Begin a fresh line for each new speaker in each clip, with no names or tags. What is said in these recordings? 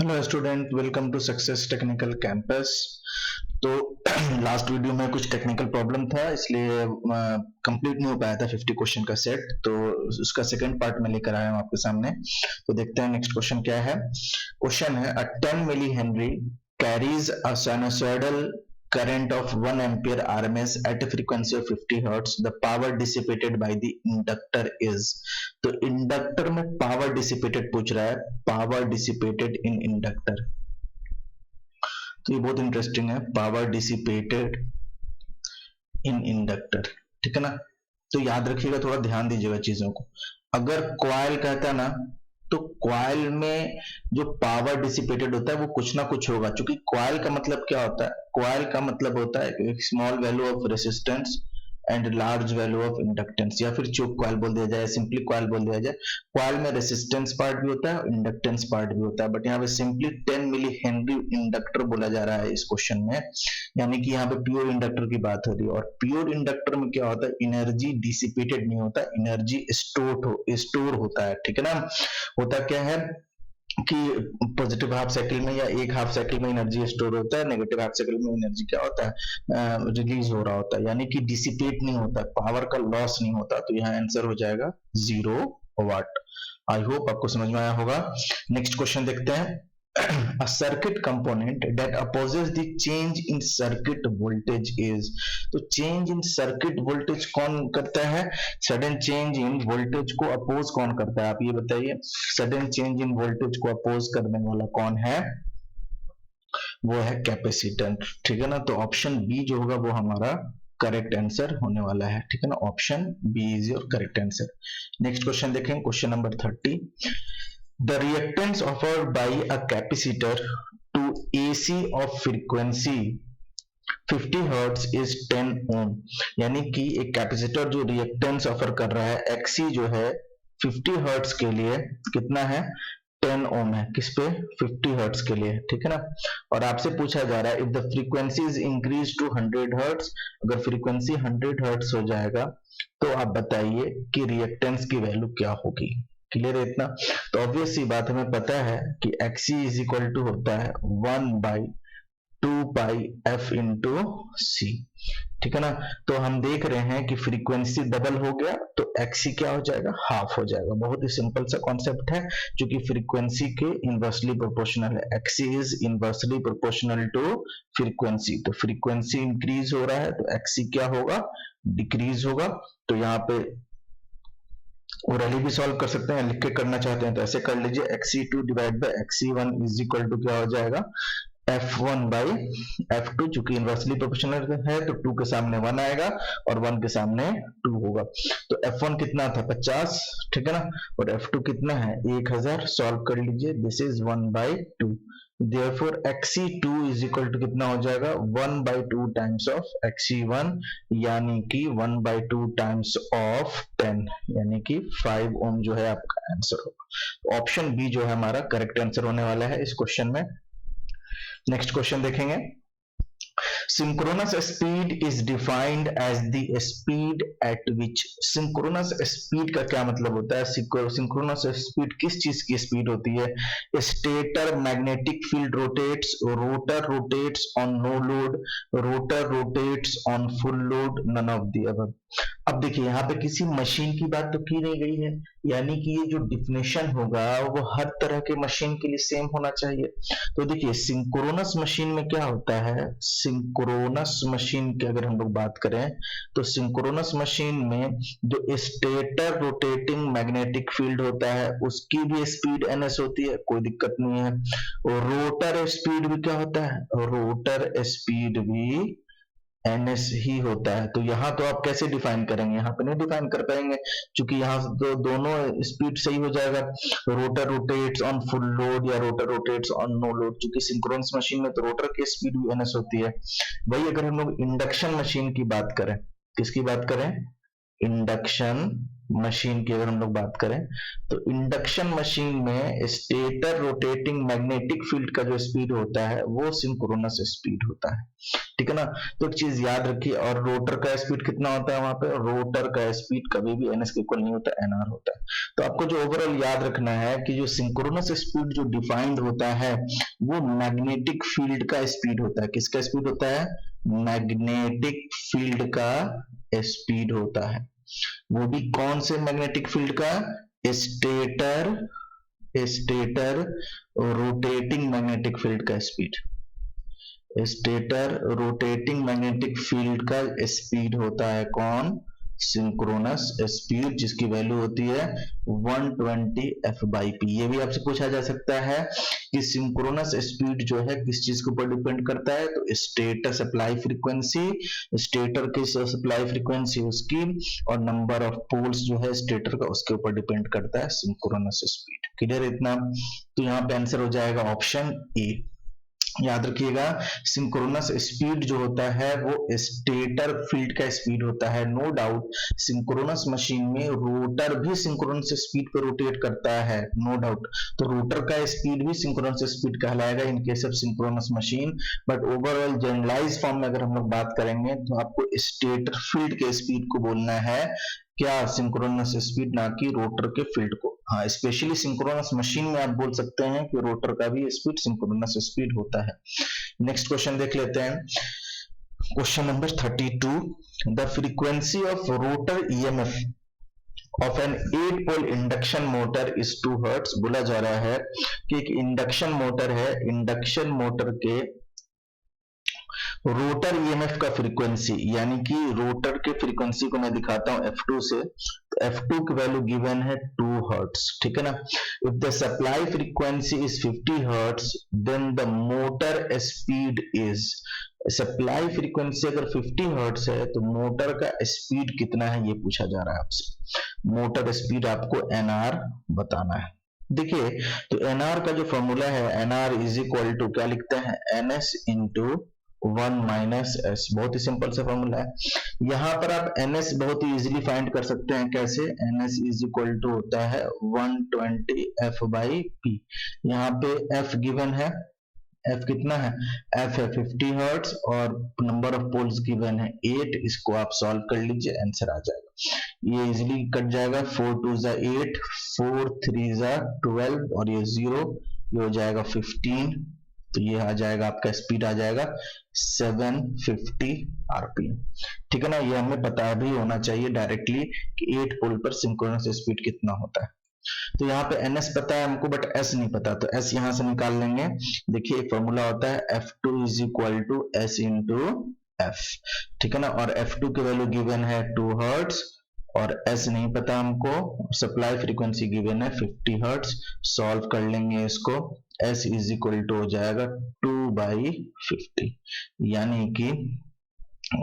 Hello student, welcome to success technical campus. तो last video में कुछ टेक्निकल प्रॉब्लम था, इसलिए कंप्लीट नहीं हो पाया था 50 क्वेश्चन का सेट। तो उसका सेकंड पार्ट में लेकर आया हूं आपके सामने। तो देखते हैं नेक्स्ट क्वेश्चन क्या है। क्वेश्चन है a 10 milli henry carries a sinusoidal current of 1 ampere RMS at a frequency of 50 hertz. The power dissipated by the inductor is। तो इंडक्टर में पावर डिसिपेटेड पूछ रहा है, पावर डिसिपेटेड इन इंडक्टर। तो ये बहुत इंटरेस्टिंग है, पावर डिसिपेटेड इन inductor. ठीक है ना। तो याद रखिएगा, थोड़ा ध्यान दीजिएगा चीजों को। अगर कॉइल कहता है ना, तो कॉइल में जो पावर डिसिपेटेड होता है वो कुछ ना कुछ होगा। क्योंकि कॉइल का मतलब क्या होता है? कॉइल का मतलब होता है एक small value of resistance and large value of inductance, या फिर चोक कॉइल बोल दिया जाए, सिंपली कॉइल बोल दिया जाए। कॉइल में रेसिस्टेंस पार्ट भी होता है और इंडक्टेंस पार्ट भी होता है, बट यहाँ पे सिंपली 10 मिली हेनरी इंडक्टर बोला जा रहा है इस क्वेश्चन में। यानी कि यहाँ पे प्योर इंडक्टर की बात हो रही है। और प्योर इंडक्टर में क्या होता है? एनर्जी डिसिपेटेड नहीं होता, एनर्जी स्टोर होता है। ठीक है ना। होता क्या है कि पॉजिटिव हाफ साइकिल में या एक हाफ साइकिल में एनर्जी स्टोर होता है, नेगेटिव हाफ साइकिल में एनर्जी क्या होता है? रिलीज हो रहा होता है, यानी कि डिसिपेट नहीं होता, पावर का लॉस नहीं होता। तो यहाँ आंसर हो जाएगा 0 वाट। आई होप आपको समझ में आया होगा। नेक्स्ट क्वेश्चन देखते हैं। A circuit component that opposes the change in circuit voltage is। तो change in circuit voltage कौन करता है? sudden change in voltage को अपोज कौन करता है? आप ये बताइए, sudden change in voltage को अपोज करने वाला कौन है? वो है कैपेसिटेंट। ठीक है ना। तो ऑप्शन बी जो होगा वो हमारा करेक्ट आंसर होने वाला है। ठीक है ना। Option B is your correct answer. Next question देखें, question number 30। The reactance offered by a capacitor to AC of frequency 50 hertz is 10 ओम। यानी कि एक कैपेसिटर जो रिएक्टेंस ऑफर कर रहा है, XC जो है 50 हर्ट्ज के लिए कितना है? 10 ओम है। किस पे? 50 हर्ट्ज के लिए। ठीक है ना। और आपसे पूछा जा रहा है if the frequency is increase to 100 hertz, अगर फ्रीक्वेंसी 100 हर्ट्ज हो जाएगा तो आप बताइए कि रिएक्टेंस की वैल्यू क्या होगी। क्लियर है इतना? तो ऑब्वियस सी बात हमें पता है कि XC इज इक्वल टू होता है 1/2πf इंटू सी। ठीक है ना। तो हम देख रहे हैं कि फ्रीक्वेंसी डबल हो गया तो XC क्या हो जाएगा? हाफ हो जाएगा। बहुत ही सिंपल सा कॉन्सेप्ट है, जो कि फ्रीक्वेंसी के इनवर्सली प्रोपोर्शनल है। XC is inversely proportional to frequency. तो फ्रीक्वेंसी इंक्रीज हो रहा है तो XC क्या होगा? डिक्रीज होगा। तो यहाँ पे ओरली भी सॉल्व कर सकते हैं, लिख के करना चाहते हैं तो ऐसे कर लीजिए। XC2 divide by XC1 is equal to क्या हो जाएगा? F1 by F2। चूंकि इनवर्सली प्रोपोर्शनल है तो 2 के सामने 1 आएगा और 1 के सामने 2 होगा। तो F1 कितना था? 50। ठीक है ना। और F2 कितना है? 1000। सॉल्व कर लीजिए। This is 1/2। Therefore XC2 is equal to कितना हो जाएगा? 1/2 टाइम्स ऑफ XC1, यानी कि 1/2 टाइम्स ऑफ 10, यानी कि 5 ओम जो है आपका आंसर होगा। ऑप्शन बी जो है हमारा करेक्ट आंसर होने वाला है इस क्वेश्चन में। नेक्स्ट क्वेश्चन देखेंगे। Synchronous speed is defined as the speed at which। synchronous speed का क्या मतलब होता है? synchronous speed किस चीज की स्पीड होती है? Stator magnetic field rotates, rotor rotates on no load, rotor rotates on full load, none of the above. अब देखिए, यहाँ पे किसी मशीन की बात तो की नहीं गई है, यानी कि ये जो डिफिनेशन होगा वो हर तरह के मशीन के लिए सेम होना चाहिए। तो देखिए, सिंक्रोनस मशीन में क्या होता है? सिंक्रोनस मशीन की अगर हम लोग बात करें तो सिंक्रोनस मशीन में जो स्टेटर रोटेटिंग मैग्नेटिक फील्ड होता है उसकी भी स्पीड ns होती है, कोई दिक्कत नहीं है। और रोटर स्पीड भी क्या होता है? रोटर स्पीड भी ns ही होता है। तो यहाँ तो आप कैसे डिफाइन करेंगे? यहाँ पे नहीं डिफाइन कर पाएंगे, क्योंकि यहाँ तो दोनों स्पीड सही हो जाएगा। Rotor rotates on full load या rotor rotates on no load, क्योंकि सिंक्रोनस मशीन में तो रोटर की स्पीड भी ns होती है। वही अगर हम लोग इंडक्शन मशीन की बात करें, किसकी बात करें? इंडक्शन मशीन की अगर हम लोग बात करें तो इंडक्शन मशीन में स्टेटर रोटेटिंग मैग्नेटिक फील्ड का जो स्पीड होता है वो सिंक्रोनस स्पीड होता है, ठीक है ना। तो एक चीज याद रखिए, और रोटर का स्पीड कितना होता है वहां पे, रोटर का स्पीड कभी भी ns के इक्वल नहीं होता, nr होता है। तो आपको जो ओवरऑल याद रखना है कि जो सिंक्रोनस स्पीड जो डिफाइंड होता है वो मैग्नेटिक फील्ड का स्पीड होता है। किसका स्पीड होता है, मैग्नेटिक फील्ड का स्पीड होता है। वो भी कौन से मैग्नेटिक फील्ड का, stator stator rotating magnetic field का speed, stator rotating magnetic field का स्पीड होता है कौन, सिंक्रोनस स्पीड, जिसकी वैल्यू होती है 120 f/p। ये भी आपसे पूछा जा सकता है कि सिंक्रोनस स्पीड जो है किस चीज के ऊपर डिपेंड करता है, तो स्टेटर सप्लाई फ्रीक्वेंसी, स्टेटर की सप्लाई फ्रीक्वेंसी उसकी, और नंबर ऑफ पोल्स जो है स्टेटर का उसके ऊपर डिपेंड करता है सिंक्रोनस स्पीड। क्लियर इतना। तो यहाँ पे आंसर हो जाएगा ऑप्शन ए। याद रखिएगा सिंक्रोनस स्पीड जो होता है वो स्टेटर फील्ड का स्पीड होता है। नो डाउट सिंक्रोनस मशीन में रोटर भी सिंक्रोनस स्पीड पे रोटेट करता है, नो डाउट। तो रोटर का स्पीड भी सिंक्रोनस स्पीड कहलाएगा in case of synchronous machine. But overall generalize form में अगर हम लोग बात करेंगे तो आपको स्टेटर फील्ड के स्पीड को बोलना है क्या, सिंक्रोनस स्पीड, ना कि रोटर के फील्ड को। हाँ, स्पेशली सिंक्रोनस मशीन में आप बोल सकते हैं कि रोटर का भी स्पीड सिंक्रोनस स्पीड होता है। नेक्स्ट क्वेश्चन देख लेते हैं, question number 32। The frequency of rotor EMF of an 8 pole induction motor is 2 hertz. बोला जा रहा है कि एक इंडक्शन मोटर है, इंडक्शन मोटर के रोटर ईएमएफ का फ्रीक्वेंसी, यानी कि रोटर के फ्रीक्वेंसी को मैं दिखाता हूं F2 से, तो F2 की वैल्यू गिवन है 2 हर्ट्ज, ठीक है ना। If the supply frequency is 50 hertz then the motor speed is, supply frequency अगर 50 हर्ट्ज है तो मोटर का स्पीड कितना है ये पूछा जा रहा है आपसे। मोटर स्पीड आपको nr बताना है। देखिए तो nr का जो फॉर्मूला है, nr इज इक्वल टू क्या लिखते हैं, ns इंटू 1 माइनस एस। बहुत ही सिंपल सा फॉर्मूला है। यहाँ पर आप ns बहुत ही इजीली फाइंड कर सकते हैं। कैसे, ns इज इक्वल टू होता है 120 f/p। यहाँ पे f गिवन है, f कितना है, f है 50 हर्ट्ज और नंबर ऑफ पोल्स गिवन है 8। इसको आप सॉल्व कर लीजिए, आंसर आ जाएगा। ये इजीली कट जाएगा, 4 2 ज़ा 8, 4 3 ज़ा 12 और ये 0, ये हो जाएगा 15। तो ये आ जाएगा आपका स्पीड आ जाएगा 750 आरपीएम, ठीक है ना। ये हमें पता भी होना चाहिए डायरेक्टली कि 8 पोल पर सिंक्रोनस स्पीड कितना होता है। तो यहाँ पे ns पता है हमको बट s नहीं पता, तो s यहां से निकाल लेंगे। देखिए एक फॉर्मूला होता है F2 is equal to s into f, ठीक है ना। और F2 की वैल्यू गिवन है 2 हर्ट्ज और s नहीं पता हमको, सप्लाई फ्रीक्वेंसी गिवन है 50 हर्ट्ज। सॉल्व कर लेंगे इसको, s इज इक्वल टू हो जाएगा 2/50 यानी कि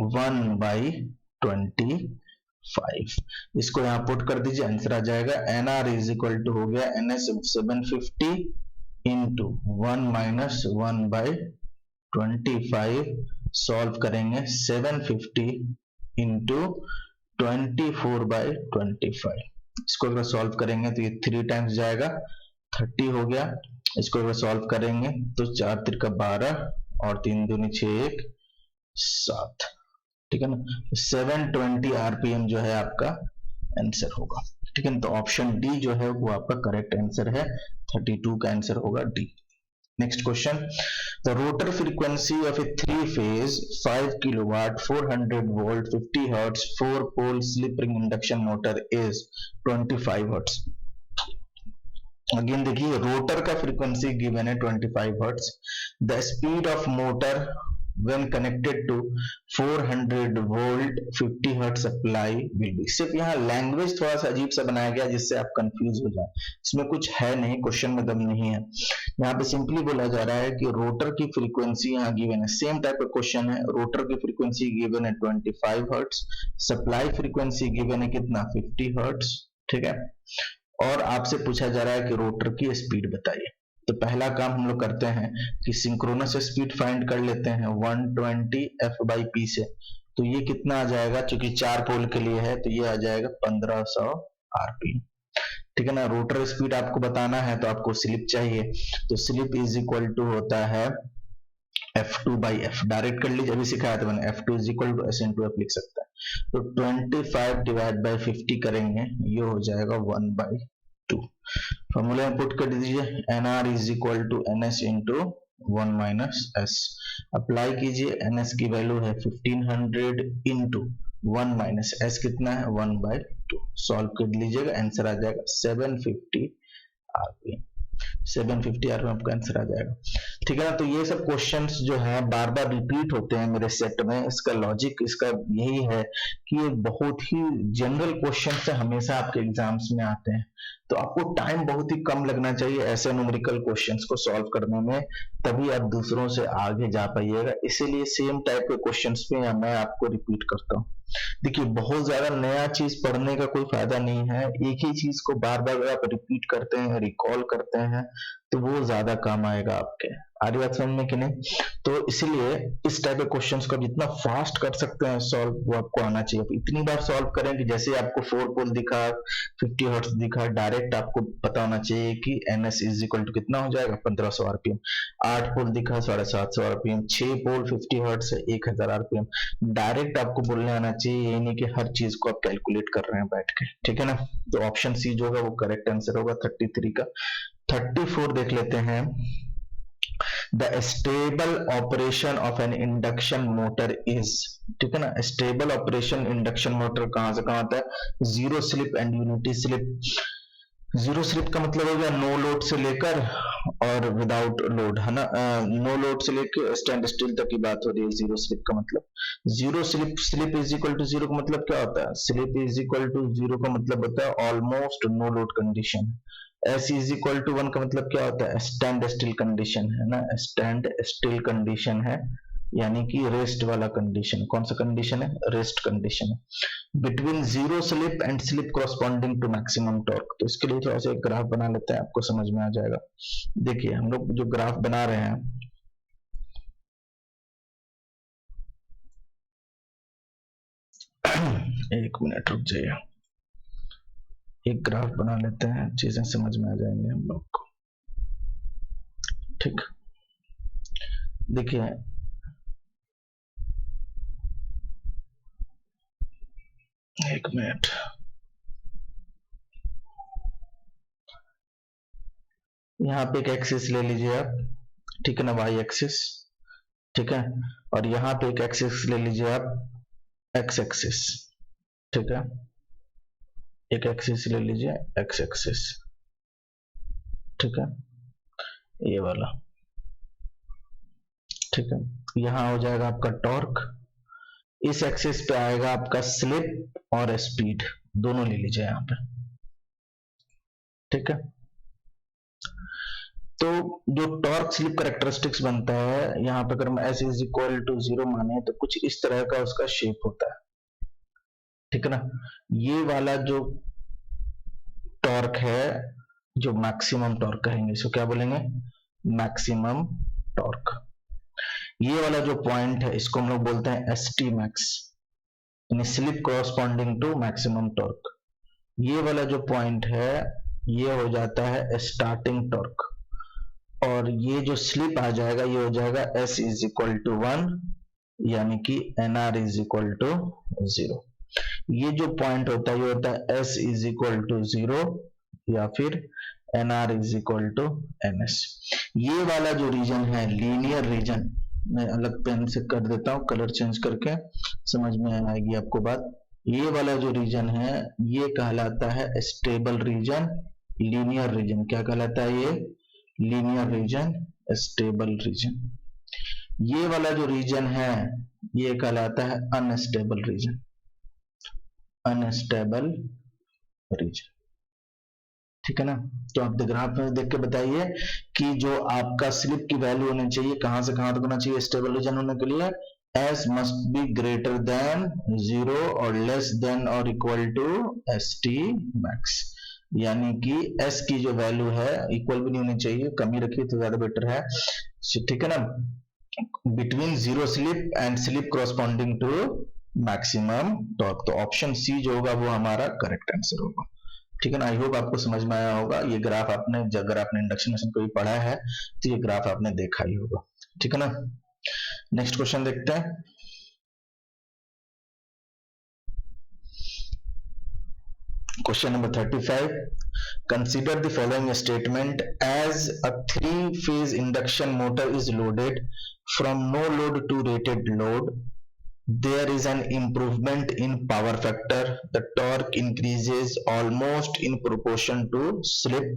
1/25। इसको यहाँ पुट कर दीजिए, आंसर आ जाएगा nr इज इक्वल टू हो गया ns 750 इंटू 1 माइनस 1/25। सॉल्व करेंगे 750 इंटू 24/25। इसको अगर सॉल्व करेंगे तो ये 3 टाइम्स जाएगा, 30 हो गया। इसको अगर सॉल्व करेंगे तो 4 3 का 12 और 3 दूनी 6 1 7, ठीक है ना। 720 आरपीएम जो है आपका आंसर होगा, ठीक है ना। तो ऑप्शन डी जो है वो आपका करेक्ट आंसर है, 32 का आंसर होगा D. Next question, the rotor frequency of a 3 phase 5 kilowatt 400 volt 50 hertz 4 pole slip ring induction motor is 25 hertz. Again देखिए रोटर का फ्रीक्वेंसी गिवन है 25 hertz. The speed of motor when connected to 400 volt 50 hertz supply will be। सिर्फ यहाँ language थोड़ा सा अजीब सा बनाया गया जिससे आप कंफ्यूज हो जाए, इसमें कुछ है नहीं, क्वेश्चन में दम नहीं है। यहाँ पे सिंपली बोला जा रहा है कि रोटर की फ्रीक्वेंसी यहाँ गिवन है, सेम टाइप का क्वेश्चन है। रोटर की फ्रीक्वेंसी गिवन है 25 हर्ट्ज, सप्लाई फ्रीक्वेंसी गिवन है कितना 50 हर्ट्ज, ठीक है। और आपसे पूछा जा रहा है कि रोटर की स्पीड बताइए। तो पहला काम हम लोग करते हैं कि सिंक्रोनस स्पीड फाइंड कर लेते हैं 120 f/p से। तो ये कितना आ जाएगा, क्योंकि 4 पोल के लिए है तो ये आ जाएगा 1500 आरपीएम। ठीक है ना। रोटर स्पीड आपको बताना है तो आपको स्लिप चाहिए, तो स्लिप इज इक्वल टू होता है F2 by F, डायरेक्ट कर लीजिए, अभी सिखाया था मैंने, F2 is equal to S into F लिख सकता है। तो 25 डिवाइड बाई 50 करेंगे, ये हो जाएगा 1/2। फॉर्मूला में पुट कर दीजिए, NR is equal to NS into 1 minus S। Apply कीजिए, NS की वैल्यू है 1500 इंटू 1 माइनस S कितना है 1/2। सॉल्व कर लीजिएगा, आंसर आ जाएगा 750 आरपीएम। 750 आरपीएम आपका आंसर आ जाएगा। ठीक है ना। तो ये सब क्वेश्चंस जो है बार बार रिपीट होते हैं मेरे सेट में। इसका लॉजिक इसका यही है कि ये बहुत ही जनरल क्वेश्चन से हमेशा आपके एग्जाम्स में आते हैं, तो आपको टाइम बहुत ही कम लगना चाहिए ऐसे न्यूमेरिकल क्वेश्चंस को सॉल्व करने में, तभी आप दूसरों से आगे जा पाइएगा। इसीलिए सेम टाइप के क्वेश्चंस पे मैं आपको रिपीट करता हूँ। देखिए, बहुत ज्यादा नया चीज पढ़ने का कोई फायदा नहीं है, एक ही चीज को बार बार आप रिपीट करते हैं, रिकॉल करते हैं, तो वो ज्यादा काम आएगा आपके। आ रही बात समझ में कि नहीं। तो इसलिए इस टाइप के क्वेश्चंस को जितना फास्ट कर सकते हैं सॉल्व, वो आपको आना चाहिए। तो इतनी बार सॉल्व करें कि जैसे आपको 4 पोल दिखा, 50 हर्ट्ज दिखा, डायरेक्ट आपको पता होना चाहिए कि NS इज इक्वल टू कितना हो जाएगा 1500 आरपीएम। 8 पोल दिखा 750 आरपीएम, 6 पोल 50 हर्ट्ज है 1000 आरपीएम। डायरेक्ट आपको बोलने आना चाहिए, ये नहीं कि हर चीज को आप कैलकुलेट कर रहे हैं बैठ के। ठीक है ना। तो ऑप्शन सी जो होगा वो करेक्ट आंसर होगा 33 का। 34 देख लेते हैं। The stable operation of an induction motor is, ठीक है ना। स्टेबल ऑपरेशन इंडक्शन मोटर कहां से कहां आता है, zero slip and unity slip. Zero slip का मतलब हो गया नो लोड से लेकर और विदाउट लोड, है ना। नो लोड से लेकर स्टैंड स्टिल तक की बात हो रही है जीरो स्लिप का मतलब। Zero slip is equal to zero का मतलब क्या होता है, slip is equal to zero का मतलब होता है almost no load condition. S is equal to 1 का मतलब क्या होता है, स्टैंड स्टिल कंडीशन, है ना। स्टैंड स्टिल कंडीशन है, यानी कि रेस्ट वाला कंडीशन। कौन सा कंडीशन है, रेस्ट कंडीशन है। Between zero slip and slip corresponding to maximum torque. तो इसके लिए थोड़ा सा एक ग्राफ बना लेते हैं, आपको समझ में आ जाएगा। देखिए, हम लोग जो ग्राफ बना रहे हैं, एक मिनट रुक जाइए, एक ग्राफ बना लेते हैं, चीजें समझ में आ जाएंगे हम लोग को। ठीक, देखिए एक मिनट, यहाँ पे एक एक्सिस ले लीजिए आप, ठीक है ना, वाई एक्सिस, ठीक है। और यहाँ पे एक एक्सिस ले लीजिए आप, एक्स एक्सिस, ठीक है। एक एक्सिस ले लीजिए एक्स एक्सिस, ठीक है, ये वाला, ठीक है। यहां हो जाएगा आपका टॉर्क, इस एक्सिस पे आएगा आपका स्लिप और स्पीड, दोनों ले लीजिए यहां पे, ठीक है। तो जो टॉर्क स्लिप कैरेक्टरिस्टिक्स बनता है, यहां पे अगर हम S इज इक्वल टू 0 माने तो कुछ इस तरह का उसका शेप होता है, ठीक है ना। ये वाला जो टॉर्क है, जो मैक्सिमम टॉर्क कहेंगे, इसको क्या बोलेंगे, मैक्सिमम टॉर्क। ये वाला जो पॉइंट है इसको हम लोग बोलते हैं ST मैक्स, यानी slip corresponding to maximum torque. ये वाला जो पॉइंट है ये हो जाता है स्टार्टिंग टॉर्क, और ये जो स्लिप आ जाएगा ये हो जाएगा S इज इक्वल टू 1, यानी कि NR इज इक्वल टू 0। ये जो पॉइंट होता है ये होता है S इज इक्वल टू 0 या फिर NR is equal to NS। ये वाला जो रीजन है लीनियर रीजन, मैं अलग पेन से कर देता हूं, कलर चेंज करके, समझ में आएगी आपको बात। ये वाला जो रीजन है ये कहलाता है स्टेबल रीजन, लीनियर रीजन। क्या कहलाता है ये, लीनियर रीजन, स्टेबल रीजन। ये वाला जो रीजन है ये कहलाता है अनस्टेबल रीजन, अनस्टेबल रीजन, ठीक है ना। तो आप ग्राफ में देख के बताइए कि जो आपका स्लिप की वैल्यू होनी चाहिए कहां से कहां तक होना चाहिए स्टेबल रीजन होने के लिए, S must be greater than 0 और less than or equal to ST max, यानी कि S की जो वैल्यू है इक्वल भी नहीं होनी चाहिए, कमी रखिए तो ज्यादा बेटर है, ठीक है ना। Between zero slip and slip corresponding to maximum torque. तो ऑप्शन सी जो होगा वो हमारा करेक्ट आंसर होगा। ठीक है ना। आई होप आपको समझ में आया होगा। ये ग्राफ आपने, अगर आपने इंडक्शन मशीन को भी पढ़ा है तो ये ग्राफ आपने देखा ही होगा। ठीक है ना। नेक्स्ट क्वेश्चन देखते हैं। Question number 35. Consider the following statement: as a three-phase induction motor is loaded from no load to rated load, there is an improvement in power factor. The torque increases almost in proportion to slip.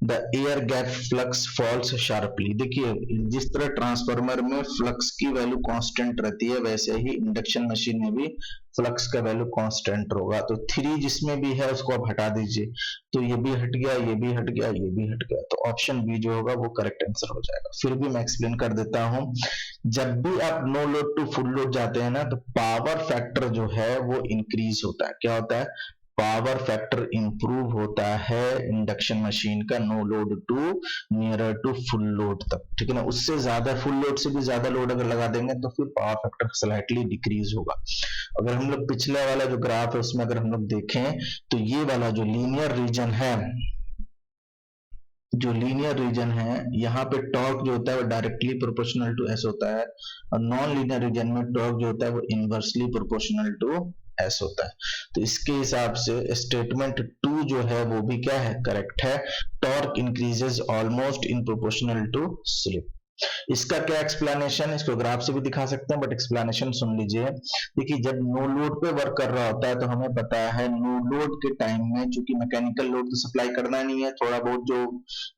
The air gap flux falls sharply. देखिए, जिस तरह transformer में flux की value constant रहती है, वैसे ही induction machine में भी फ्लक्स का वैल्यू कांस्टेंट होगा। तो 3 जिसमें भी है उसको आप हटा दीजिए, तो ये भी हट गया, ये भी हट गया, ये भी हट गया। तो ऑप्शन बी जो होगा वो करेक्ट आंसर हो जाएगा। फिर भी मैं एक्सप्लेन कर देता हूं। जब भी आप no load to full load जाते हैं ना, तो पावर फैक्टर जो है वो इंक्रीज होता है। क्या होता है? पावर फैक्टर इंप्रूव होता है इंडक्शन मशीन का no load to nearer to full load तक। ठीक है ना। उससे ज्यादा, फुल लोड से भी ज्यादा लोड अगर लगा देंगे तो फिर पावर फैक्टर स्लाइटली डिक्रीज होगा। अगर हम लोग पिछले वाला जो ग्राफ है उसमें अगर हम लोग देखें तो ये वाला जो लीनियर रीजन है, जो लीनियर रीजन है, यहाँ पे टॉर्क जो होता है वो डायरेक्टली प्रोपोर्शनल टू एस होता है, और नॉन लीनियर रीजन में टॉर्क जो होता है वो इनवर्सली प्रोपोर्शनल टू एस होता है। तो इसके हिसाब से स्टेटमेंट 2 जो है वो भी क्या है? करेक्ट है। Torque increases almost in proportional to slip. इसका क्या एक्सप्लेनेशन, इसको ग्राफ से भी दिखा सकते हैं, बट एक्सप्लेनेशन सुन लीजिए। देखिए, जब नो लोड पे वर्क कर रहा होता है तो हमें पता है नो लोड के टाइम में चूंकि मैकेनिकल लोड तो सप्लाई करना नहीं है, थोड़ा बहुत जो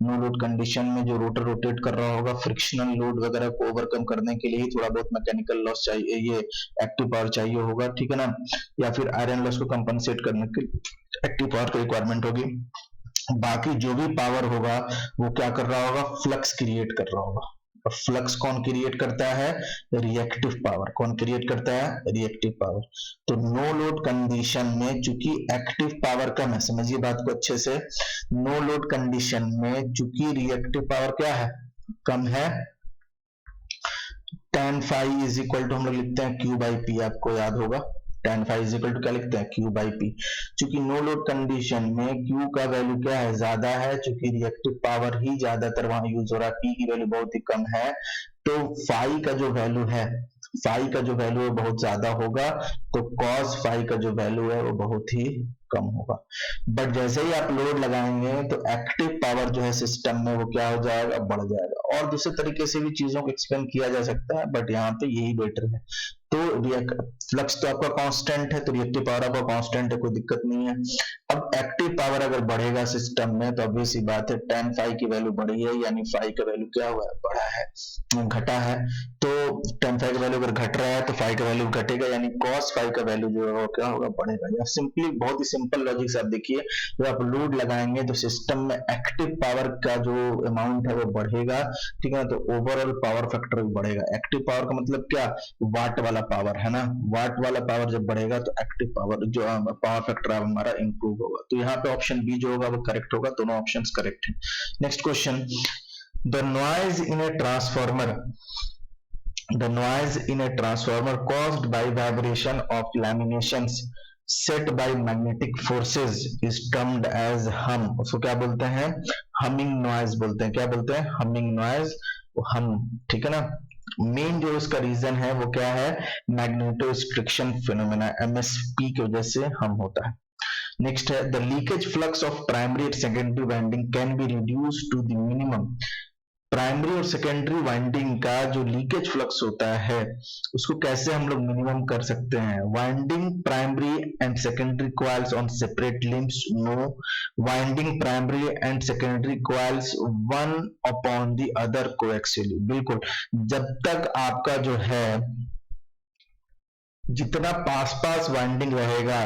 नो लोड कंडीशन में जो रोटर रोटेट कर रहा होगा, फ्रिक्शनल लोड वगैरह को ओवरकम करने के लिए थोड़ा बहुत मैकेनिकल लॉस चाहिए, ये एक्टिव पावर चाहिए होगा। ठीक है ना। या फिर आयरन लॉस को कंपनसेट करने के लिए एक्टिव पावर की रिक्वायरमेंट होगी। बाकी जो भी पावर होगा वो क्या कर रहा होगा? फ्लक्स क्रिएट कर रहा होगा। और फ्लक्स कौन क्रिएट करता है? Reactive power. कौन क्रिएट करता है? Reactive power. तो नो लोड कंडीशन में चूंकि एक्टिव पावर कम है, समझिए बात को अच्छे से, नो लोड कंडीशन में चूंकि रिएक्टिव पावर क्या है? कम है, tan phi is equal to हम लोग लिखते हैं Q बाई P, आपको याद होगा tan phi is equal to क्या लिखते हैं? Q by P। चूंकि नो लोड कंडीशन में Q का वैल्यू क्या है? ज्यादा है, चूंकि रिएक्टिव पावर ही ज्यादातर वहां यूज हो रहा है, P की वैल्यू बहुत ही कम है, तो phi का जो वैल्यू है, phi का जो वैल्यू है बहुत ज्यादा होगा, तो cos phi का जो वैल्यू है वो बहुत ही कम होगा। बट जैसे ही आप लोड लगाएंगे तो एक्टिव पावर जो है सिस्टम में वो क्या हो जाएगा? बढ़ जाएगा। और दूसरे तरीके से भी चीजों को एक्सप्लेन किया जा सकता है, बट यहाँ पे यही बेटर है। तो फ्लक्स तो आपका कांस्टेंट है, तो रिएक्टिव पावर आपका कांस्टेंट है, कोई दिक्कत नहीं है। अब एक्टिव पावर अगर बढ़ेगा सिस्टम में तो ऑब्वियस सी बात है tan phi की वैल्यू बढ़ी है, यानी phi का वैल्यू क्या हुआ है? बढ़ा है, घटा है। तो tan phi का वैल्यू अगर घट रहा है तो phi का वैल्यू घटेगा, यानी cos phi का वैल्यू जो है क्या होगा? बढ़ेगा। या सिंपली बहुत ही सिंपल लॉजिक से आप देखिए, जब आप लोड लगाएंगे तो सिस्टम में एक्टिव पावर का जो अमाउंट है वो बढ़ेगा। ठीक है ना। तो ओवरऑल पावर फैक्टर भी बढ़ेगा। एक्टिव पावर का मतलब क्या? वाट वाला पावर है ना। वाट वाला पावर जब बढ़ेगा तो एक्टिव पावर जो पावर फैक्टर हमारा इंप्रूव होगा। तो यहाँ पे ऑप्शन बी जो होगा वो करेक्ट होगा। दोनों ऑप्शंस करेक्ट है। Next question, the noise in a transformer, the noise in a transformer caused by vibration of laminations set by magnetic forces is termed as hum। उसको क्या बोलते हैं? humming noise बोलते हैं। क्या बोलते हैं? humming noise, hum। ठीक है ना। मेन जो इसका रीजन है वो क्या है? मैग्नेटोस्ट्रिक्शन फिनोमेना, MSP की वजह से हम होता है। नेक्स्ट है, the leakage flux of primary and secondary winding can be reduce to the minimum. Primary और सेकेंडरी वाइंडिंग का जो लीकेज फ्लक्स होता है उसको कैसे हम लोग मिनिमम कर सकते हैं? Winding primary and secondary coils on separate limbs, no. Winding primary and secondary coils one upon the other coaxially, बिल्कुल। जब तक आपका जो है जितना पास पास वाइंडिंग रहेगा,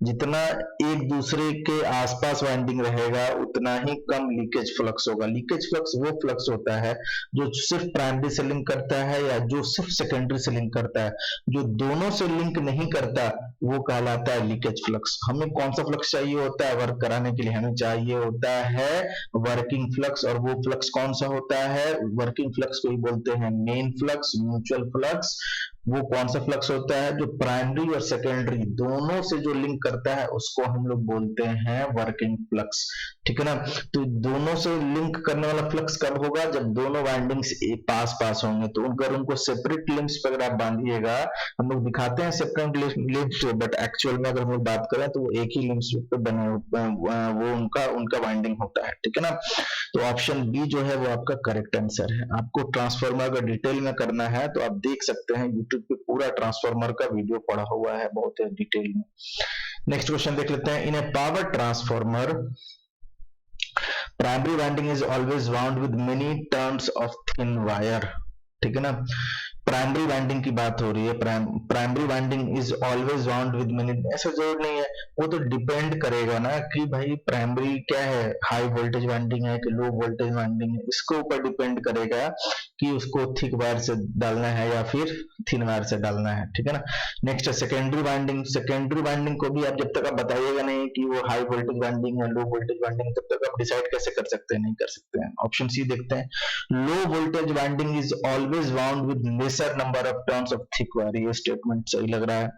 जितना एक दूसरे के आसपास वाइंडिंग रहेगा, उतना ही कम लीकेज फ्लक्स होगा। लीकेज फ्लक्स वो फ्लक्स होता है जो सिर्फ प्राइमरी से लिंक करता है या जो सिर्फ सेकेंडरी से लिंक करता है। जो दोनों से लिंक नहीं करता वो कहलाता है लीकेज फ्लक्स। हमें कौन सा फ्लक्स चाहिए होता है वर्क कराने के लिए? हमें चाहिए होता है वर्किंग फ्लक्स। और वो फ्लक्स कौन सा होता है? वर्किंग फ्लक्स को ही बोलते हैं मेन फ्लक्स, म्यूचुअल फ्लक्स, वो कौन सा फ्लक्स होता है? जो प्राइमरी और सेकेंडरी दोनों से जो लिंक करता है उसको हम लोग बोलते हैं वर्किंग फ्लक्स, ठीक है ना। तो दोनों से लिंक करने वाला फ्लक्स कब होगा? जब दोनों वाइंडिंग्स पास पास होंगे। तो अगर उनको सेपरेट लिंक्स पर अगर आप बांधिएगा, हम लोग दिखाते हैं सेपरेट लिंक्स, बट एक्चुअल में अगर हम लोग बात करें तो वो एक ही लिंक्स पे बने, वो उनका उनका वाइंडिंग होता है, ठीक है ना। तो ऑप्शन बी जो है वो आपका करेक्ट आंसर है। आपको ट्रांसफार्मर अगर डिटेल में करना है तो आप देख सकते हैं यूट्यूब पे पूरा ट्रांसफार्मर का वीडियो पड़ा हुआ है बहुत डिटेल में। नेक्स्ट क्वेश्चन देख लेते हैं। In a power transformer primary winding is always wound with many turns of thin wire, ठीक है ना। प्राइमरी वाइंडिंग की बात हो रही है। Primary winding is always wound with many, ऐसा जरूर नहीं है, वो तो डिपेंड करेगा ना कि भाई प्राइमरी क्या है, हाई वोल्टेज वाइंडिंग है कि लो वोल्टेज वाइंडिंग है, इसके ऊपर डिपेंड करेगा कि उसको थिक वायर से डालना है या फिर थिन वायर से डालना है, ठीक है ना। नेक्स्ट है सेकेंडरी वाइंडिंग। सेकेंडरी वाइंडिंग को भी आप जब तक आप बताइएगा नहीं कि वो हाई वोल्टेज वाइंडिंग है लो वोल्टेज वाइंडिंग, तब तक आप डिसाइड कैसे कर सकते हैं? नहीं कर सकते हैं। ऑप्शन सी देखते हैं। Low voltage winding is always wound with laser number of turns of thick wire, ये स्टेटमेंट सही लग रहा है।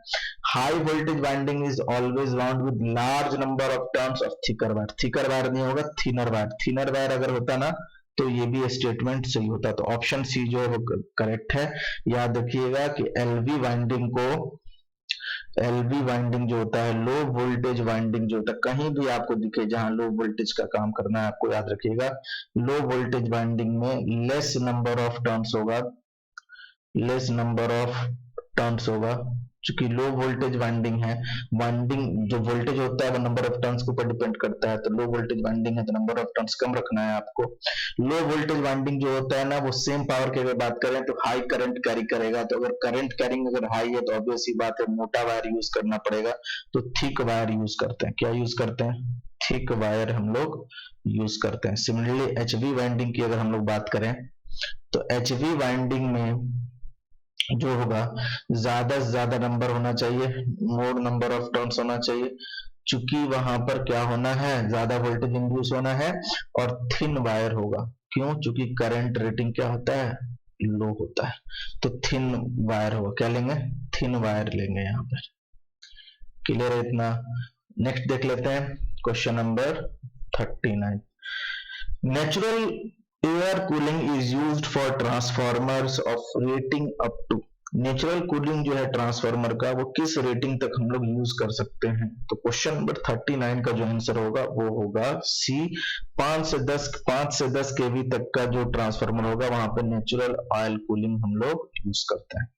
High voltage winding is always wound with large number of turns of thicker wire, thicker wire नहीं होगा thinner wire, thinner wire अगर होता ना तो ये भी स्टेटमेंट सही होता। तो ऑप्शन सी जो है वो करेक्ट है। याद रखिएगा कि एलवी वाइंडिंग को, एलवी वाइंडिंग जो होता है लो वोल्टेज वाइंडिंग जो होता है, कहीं भी आपको दिखे जहां लो वोल्टेज का काम करना है आपको याद रखिएगा, लो वोल्टेज वाइंडिंग में लेस नंबर ऑफ टर्न्स होगा, लेस नंबर ऑफ टर्न्स होगा। चूंकि लो वोल्टेज वाइंडिंग है, वाइंडिंग जो वोल्टेज होता है वो नंबर ऑफ टर्न्स के ऊपर डिपेंड करता है, तो लो वोल्टेज वाइंडिंग है तो नंबर ऑफ टर्न्स कम रखना है आपको। लो वोल्टेज वाइंडिंग जो होता है ना वो सेम पावर की अगर बात करें तो हाई करंट कैरी करेगा, तो अगर करंट कैरिंग अगर हाई है तो ऑब्वियस ही बात है मोटा वायर यूज करना पड़ेगा, तो थिक वायर यूज करते हैं। क्या यूज करते हैं? थिक वायर हम लोग यूज करते हैं। सिमिलरली एचवी वाइंडिंग की अगर हम लोग बात करें तो एचवी वाइंडिंग में जो होगा ज्यादा से ज्यादा नंबर होना चाहिए, मोर नंबर ऑफ टर्न्स होना चाहिए, चूंकि वहां पर क्या होना है, ज्यादा वोल्टेज इंड्यूस होना है और थिन वायर होगा। क्यों? चूंकि करंट रेटिंग क्या होता है, लो होता है, तो थिन वायर होगा। क्या लेंगे? थिन वायर लेंगे यहाँ पर। क्लियर है इतना? नेक्स्ट देख लेते हैं question number 39। Natural air cooling is used for transformers of rating up to, natural cooling जो है ट्रांसफार्मर का वो किस रेटिंग तक हम लोग यूज कर सकते हैं? तो क्वेश्चन नंबर 39 का जो आंसर होगा वो होगा सी, 5 से 10 केवी तक का जो ट्रांसफार्मर होगा वहां पे नेचुरल ऑयल कूलिंग हम लोग यूज करते हैं।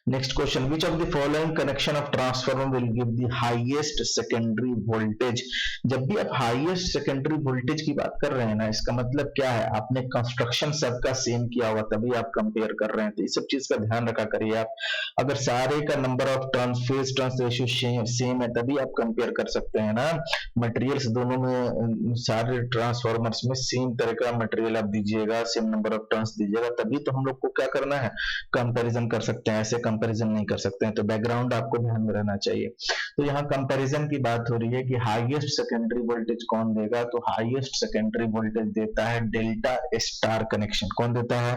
Next question, which of the following connection of transformer will give the highest secondary voltage? जब भी आप हाईएस्ट सेकेंडरी वोल्टेज की बात कर रहे हैं ना, इसका मतलब क्या है, आपने कंस्ट्रक्शन सबका सेम किया हुआ तभी आप कंपेयर कर रहे हैं, तो इस सब चीज का ध्यान रखा करिए आप। अगर सारे का number of turns, phase turns ratio same है तभी आप कंपेयर कर सकते हैं ना। मटेरियल्स दोनों में, सारे ट्रांसफार्मर्स में सेम तरह का मटेरियल आप दीजिएगा, सेम नंबर ऑफ टर्न्स दीजिएगा, तभी तो हम लोग को क्या करना है, कंपैरिजन कर सकते हैं। ऐसे कंपैरिजन नहीं कर सकते हैं, तो बैकग्राउंड आपको ध्यान में रहना चाहिए। तो यहाँ कंपैरिजन की बात हो रही है कि हाईएस्ट सेकेंडरी वोल्टेज कौन देगा, तो हाईएस्ट सेकेंडरी वोल्टेज देता है डेल्टा स्टार कनेक्शन। कौन देता है?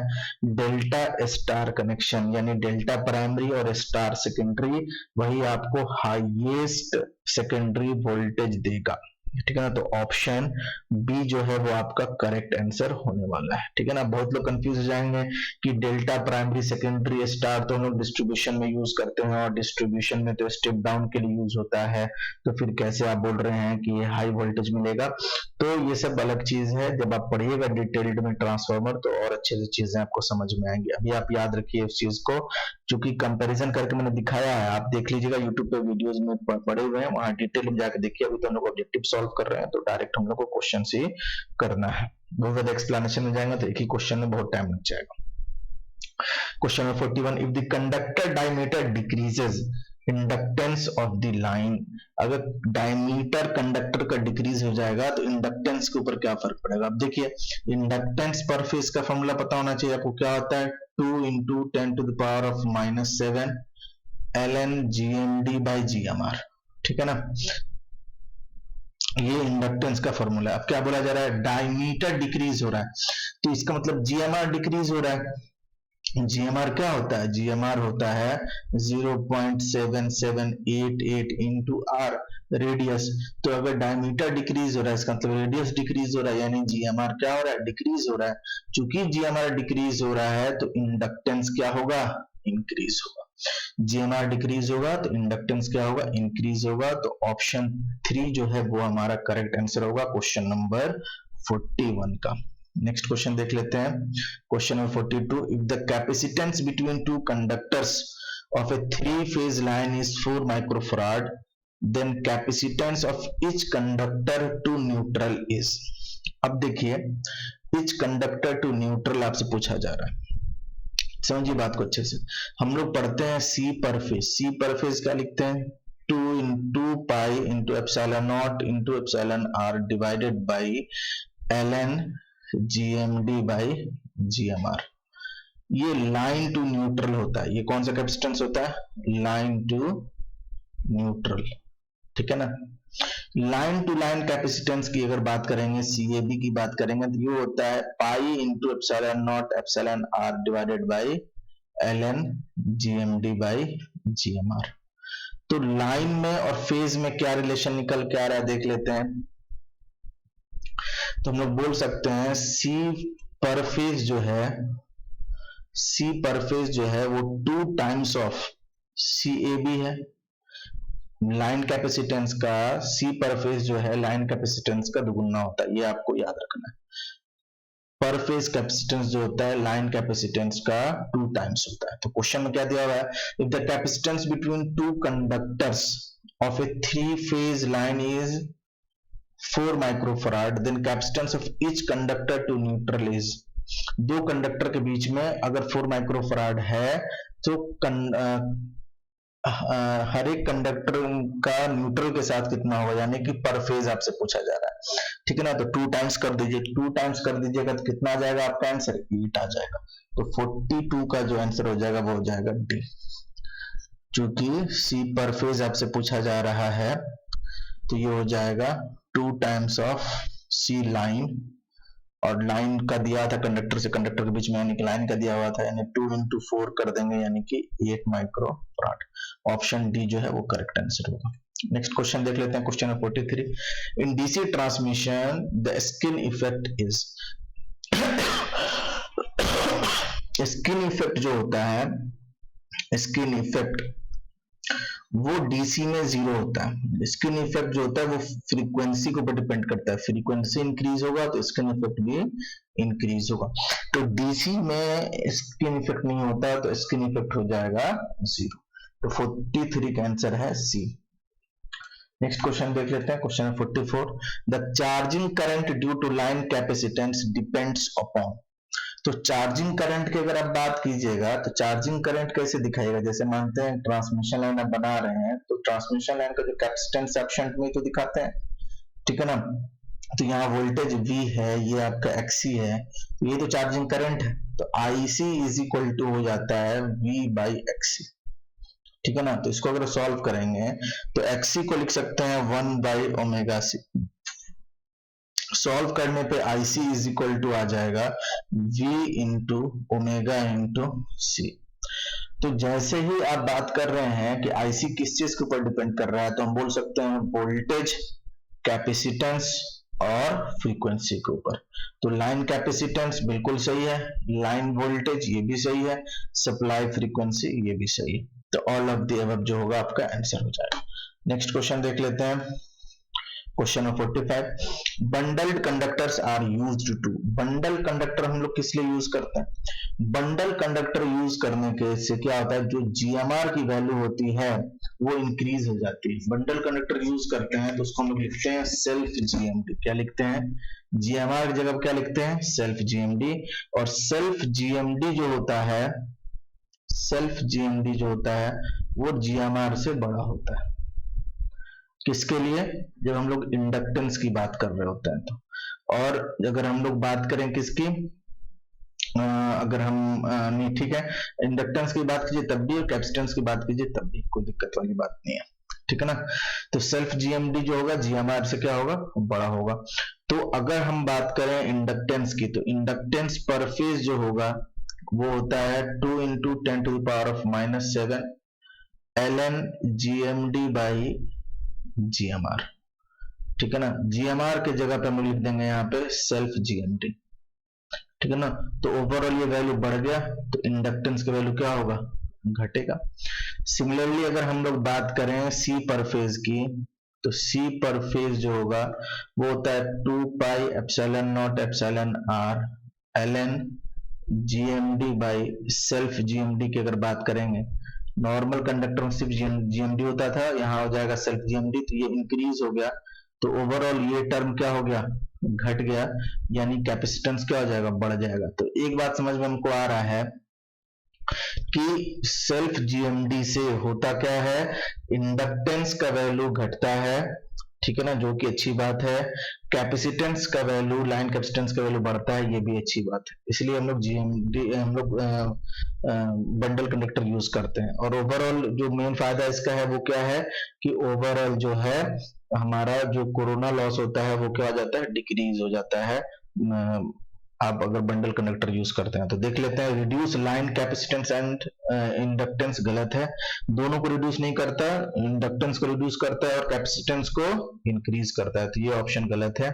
डेल्टा स्टार कनेक्शन, यानी डेल्टा प्राइमरी और स्टार सेकेंडरी, वही आपको हाईएस्ट सेकेंडरी वोल्टेज देगा, ठीक है ना। तो ऑप्शन बी जो है वो आपका करेक्ट आंसर होने वाला है, ठीक है ना। बहुत लोग कंफ्यूज हो जाएंगे कि डेल्टा प्राइमरी सेकेंडरी स्टार तो हम लोग डिस्ट्रीब्यूशन में यूज करते हैं और डिस्ट्रीब्यूशन में तो स्टेप डाउन के लिए यूज होता है, तो फिर कैसे आप बोल रहे हैं कि ये हाई वोल्टेज मिलेगा? तो ये सब अलग चीज है, जब आप पढ़िएगा डिटेल्ड में ट्रांसफार्मर तो और अच्छे से चीजें आपको समझ में आएंगी। अभी आप याद रखिए उस चीज को, चूंकि कंपैरिजन करके मैंने दिखाया है, आप देख लीजिएगा यूट्यूब पे वीडियोस में पड़े हुए हैं, वहां डिटेल में जाकर देखिए। अभी तो हम लोग ऑब्जेक्टिव सॉल्व कर रहे हैं तो डायरेक्ट हम लोग को क्वेश्चन से करना है, बहुत ज्यादा एक्सप्लेनेशन में जाएंगे तो एक ही क्वेश्चन में बहुत टाइम लग जाएगा। Question number 41, if the conductor diameter decreases inductance of the line, अगर डायमीटर कंडक्टर का डिक्रीज हो जाएगा तो इंडक्टेंस के ऊपर क्या फर्क पड़ेगा? अब देखिए, इंडक्टेंस पर फेज का फॉर्मूला पता होना चाहिए आपको, क्या होता है, 2 into 10 to the power of -7 ln GMD by GMR, ठीक है ना। ये इंडक्टेंस का फॉर्मूला है। अब क्या बोला जा रहा है, डायमीटर डिक्रीज हो रहा है, तो इसका मतलब GMR डिक्रीज हो रहा है, GMR क्या होता है? GMR होता है 0.7788 इंटू आर रेडियस। तो अगर डायमीटर डिक्रीज हो रहा है इसका मतलब रेडियस डिक्रीज हो रहा है, यानी GMR क्या हो रहा है? डिक्रीज हो रहा है। चूंकि GMR डिक्रीज हो रहा है तो इंडक्टेंस क्या होगा? इंक्रीज होगा। GMR डिक्रीज होगा तो इंडक्टेंस क्या होगा? इंक्रीज होगा। तो ऑप्शन 3 जो है वो हमारा करेक्ट आंसर होगा क्वेश्चन नंबर 41 का। नेक्स्ट क्वेश्चन देख लेते हैं, question number 42। If the capacitance between two conductors of a 3-phase line is 4 microfarad, then capacitance of each conductor to neutral is. अब देखिए, ईच कंडक्टर टू न्यूट्रल आपसे पूछा जा रहा है, समझिए बात को अच्छे से। हम लोग पढ़ते हैं C पर फेज। C पर फेज क्या लिखते हैं? 2 into pi into epsilon naught into epsilon R divided by ln GMD by GMR। ये लाइन टू न्यूट्रल होता है। ये कौन सा कैपेसिटेंस होता है? लाइन टू न्यूट्रल, ठीक है ना। लाइन टू लाइन कैपेसिटेंस की अगर बात करेंगे, CAB की बात करेंगे, तो ये होता है pi into epsilon naught epsilon R divided by ln GMD by GMR। तो लाइन में और फेज में क्या रिलेशन निकल के आ रहा है देख लेते हैं। तो हम लोग बोल सकते हैं C पर फेज जो है, C पर फेज जो है वो 2 टाइम्स ऑफ CAB है। लाइन कैपेसिटेंस का C पर फेज जो है लाइन कैपेसिटेंस का दुगुना होता है, ये आपको याद रखना है। पर फेज कैपेसिटेंस जो होता है लाइन कैपेसिटेंस का 2 टाइम्स होता है। तो क्वेश्चन में क्या दिया हुआ है? If the capacitance between two conductors of a 3-phase line is 4 microfarad, then capacitance of each conductor to neutral is. दो कंडक्टर के बीच में अगर 4 माइक्रोफराड है तो हर एक कंडक्टर का न्यूट्रल के साथ कितना होगा, यानी कि पर फेज आपसे पूछा जा रहा है, ठीक है ना। तो 2 टाइम्स कर दीजिए, 2 टाइम्स कर दीजिएगा तो कितना आ जाएगा आपका आंसर? 8 आ जाएगा। तो 42 का जो आंसर हो जाएगा वो हो जाएगा डी। चूंकि C पर फेज आपसे पूछा जा रहा है तो ये हो जाएगा 2 टाइम्स ऑफ C लाइन, और लाइन का दिया था कंडक्टर से कंडक्टर के बीच में, यानी कि लाइन का दिया हुआ था, यानी 2 इंटू 4 कर देंगे, यानी कि 8 माइक्रोफराड। ऑप्शन डी जो है वो करेक्ट आंसर होगा। नेक्स्ट क्वेश्चन देख लेते हैं, question number 43। In DC transmission the skin effect is. Skin effect जो होता है, स्किन इफेक्ट वो डीसी में 0 होता है। स्किन इफेक्ट जो होता है वो फ्रीक्वेंसी के ऊपर डिपेंड करता है। फ्रीक्वेंसी इंक्रीज होगा तो स्किन इफेक्ट भी इंक्रीज होगा। तो डीसी में स्किन इफेक्ट नहीं होता है तो स्किन इफेक्ट हो जाएगा 0। तो 43 का आंसर है सी। नेक्स्ट क्वेश्चन देख लेते हैं, question 44। The charging current due to line capacitance depends upon. तो चार्जिंग करंट की अगर आप बात कीजिएगा तो चार्जिंग करंट कैसे दिखाएगा? जैसे मानते हैं ट्रांसमिशन लाइन आप बना रहे हैं तो ट्रांसमिशन लाइन का जो कैपेसिटेंस आप शंट में तो दिखाते हैं, ठीक है ना। तो यहाँ वोल्टेज V है, ये आपका XC है, तो ये तो चार्जिंग करंट है। तो IC इज इक्वल टू हो जाता है V बाई XC, ठीक है ना। तो इसको अगर सॉल्व करेंगे तो XC को लिख सकते हैं 1 बाई ओमेगा C। सॉल्व करने पे IC इज इक्वल टू आ जाएगा V into omega into C। तो जैसे ही आप बात कर रहे हैं कि IC किस चीज के ऊपर डिपेंड कर रहा है, तो हम बोल सकते हैं वोल्टेज, कैपेसिटेंस और फ्रीक्वेंसी के ऊपर। तो लाइन कैपेसिटेंस बिल्कुल सही है, लाइन वोल्टेज ये भी सही है, सप्लाई फ्रीक्वेंसी ये भी सही है। तो ऑल ऑफ द अबव जो होगा आपका आंसर हो जाएगा। नेक्स्ट क्वेश्चन देख लेते हैं, question number 45। Bundled conductors are used to. Bundle conductor हम लोग किस लिए यूज करते हैं? बंडल कंडक्टर यूज करने के से क्या होता है, जो GMR की वैल्यू होती है वो इंक्रीज हो जाती है। बंडल कंडक्टर यूज करते हैं तो उसको हम लोग लिखते हैं सेल्फ GMD। क्या लिखते हैं? GMR की जगह क्या लिखते हैं? Self GMD। और सेल्फ GMD जो होता है, सेल्फ GMD जो होता है वो GMR से बड़ा होता है। किसके लिए? जब हम लोग इंडक्टेंस की बात कर रहे होते हैं तो। और अगर हम लोग बात करें किसकी, अगर हम नहीं, ठीक है, इंडक्टेंस की बात कीजिए तब भी और कैपेसिटेंस की बात कीजिए तब भी, कोई दिक्कत वाली बात नहीं है, ठीक है ना। तो सेल्फ GMD जो होगा GMR से क्या होगा? बड़ा होगा। तो अगर हम बात करें इंडक्टेंस की, तो इंडक्टेंस पर फेज जो होगा वो होता है 2 into 10⁻⁻7 ln GMD by GMR। ठीक है ना, GMR के जगह पे हम लिख देंगे यहाँ पे सेल्फ GMD। ठीक है ना, तो ओवरऑल ये वैल्यू बढ़ गया तो इंडक्टेंस का वैल्यू क्या होगा, घटेगा। सिमिलरली अगर हम लोग बात करें C पर फेज की, तो C पर फेज जो होगा वो होता है 2 pi epsilon naught epsilon r ln GMD by self GMD की अगर बात करेंगे, नॉर्मल कंडक्टर में सिर्फ GMD होता था, यहाँ हो जाएगा सेल्फ GMD, तो ये इंक्रीज हो गया, तो ओवरऑल ये टर्म क्या हो गया, घट गया, यानी कैपेसिटेंस क्या हो जाएगा, बढ़ जाएगा। तो एक बात समझ में हमको आ रहा है कि सेल्फ GMD से होता क्या है, इंडक्टेंस का वैल्यू घटता है, ठीक है ना, जो कि अच्छी बात है। कैपेसिटेंस का वैल्यू, लाइन कैपेसिटेंस का वैल्यू बढ़ता है, ये भी अच्छी बात है। इसलिए हम लोग GMD, हम लोग बंडल कंडक्टर यूज करते हैं। और ओवरऑल जो मेन फायदा इसका है वो क्या है कि ओवरऑल जो है हमारा जो कोरोना लॉस होता है वो क्या हो जाता है, डिक्रीज हो जाता है आप अगर बंडल कंडक्टर यूज करते हैं। तो देख लेते हैं, reduce line capacitance and inductance गलत है, दोनों को रिड्यूस नहीं करता, इंडक्टेंस को रिड्यूस करता है और कैपेसिटेंस को इंक्रीज करता है, तो ये ऑप्शन गलत है।